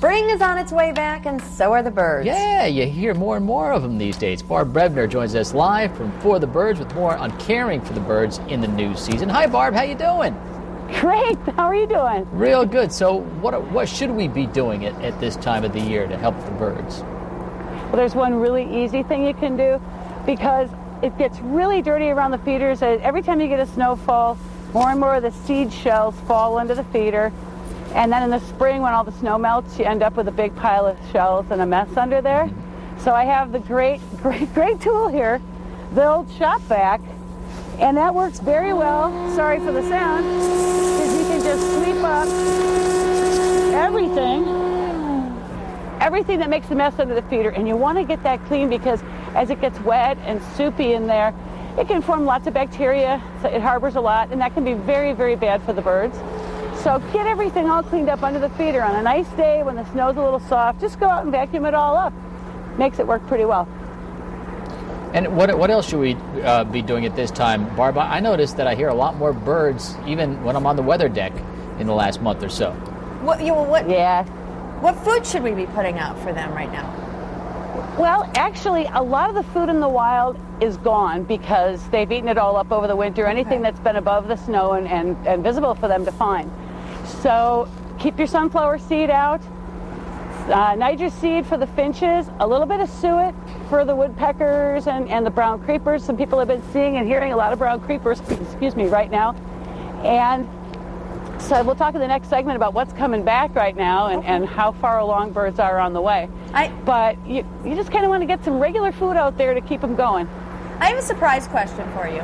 Spring is on its way back, and so are the birds. Yeah, you hear more and more of them these days. Barb Brebner joins us live from For the Birds with more on caring for the birds in the new season. Hi, Barb. How you doing? Great. How are you doing? Real good. So what should we be doing at this time of the year to help the birds? Well, there's one really easy thing you can do, because it gets really dirty around the feeders. Every time you get a snowfall, more and more of the seed shells fall into the feeder. And then in the spring, when all the snow melts, you end up with a big pile of shells and a mess under there. So I have the great tool here, the old shop vac, and that works very well. Sorry for the sound, because you can just sweep up everything that makes a mess under the feeder. And you want to get that clean, because as it gets wet and soupy in there, it can form lots of bacteria. So it harbors a lot, and that can be very, very bad for the birds. So get everything all cleaned up under the feeder. On a nice day when the snow's a little soft, just go out and vacuum it all up. Makes it work pretty well. And what else should we be doing at this time? Barb, I noticed that I hear a lot more birds even when I'm on the weather deck in the last month or so. Yeah. What food should we be putting out for them right now? Well, actually, a lot of the food in the wild is gone because they've eaten it all up over the winter. Anything that's been above the snow and visible for them to find. So keep your sunflower seed out, Niger seed for the finches, a little bit of suet for the woodpeckers and the brown creepers. Some people have been seeing and hearing a lot of brown creepers, excuse me, right now. And so we'll talk in the next segment about what's coming back right now and how far along birds are on the way. But you just kind of want to get some regular food out there to keep them going. I have a surprise question for you.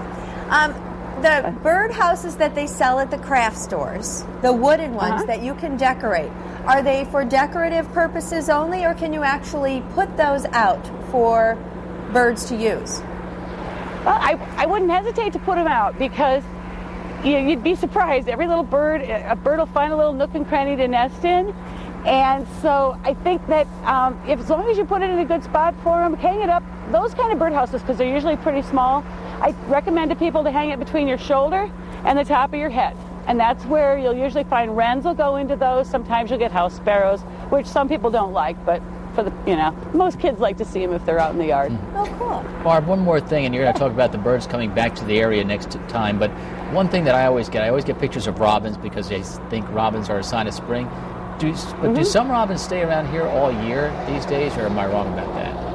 The bird houses that they sell at the craft stores, the wooden ones that you can decorate, are they for decorative purposes only, or can you actually put those out for birds to use? Well, I wouldn't hesitate to put them out, because you'd be surprised. Every little bird, a bird will find a little nook and cranny to nest in. And so I think that as long as you put it in a good spot for them, hang it up. Those kind of birdhouses, because they're usually pretty small, I recommend to people to hang it between your shoulder and the top of your head. And that's where you'll usually find wrens will go into those. Sometimes you'll get house sparrows, which some people don't like, but for the, most kids like to see them if they're out in the yard. Oh, cool. Barb, one more thing, and you're going to talk about the birds coming back to the area next time, but one thing that I always get pictures of robins, because they think robins are a sign of spring. Do some robins stay around here all year these days, or am I wrong about that?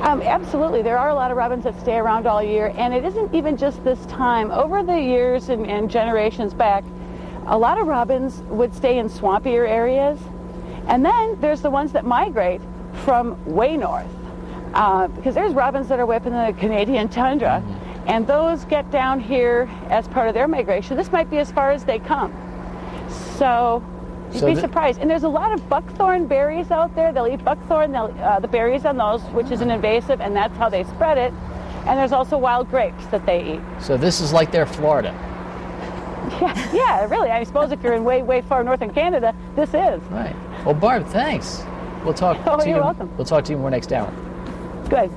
Absolutely. There are a lot of robins that stay around all year, and it isn't even just this time. Over the years and generations back, a lot of robins would stay in swampier areas, and then there's the ones that migrate from way north, because there's robins that are whipping the Canadian tundra, and those get down here as part of their migration. This might be as far as they come. So you'd be surprised. And there's a lot of buckthorn berries out there. They'll eat buckthorn, the berries on those, which is an invasive, and that's how they spread it. And there's also wild grapes that they eat. So this is like their Florida. Yeah, really. I suppose if you're in way far north in Canada, this is. Right. Well, Barb, thanks. We'll talk to you. You're welcome. We'll talk to you more next hour. Good.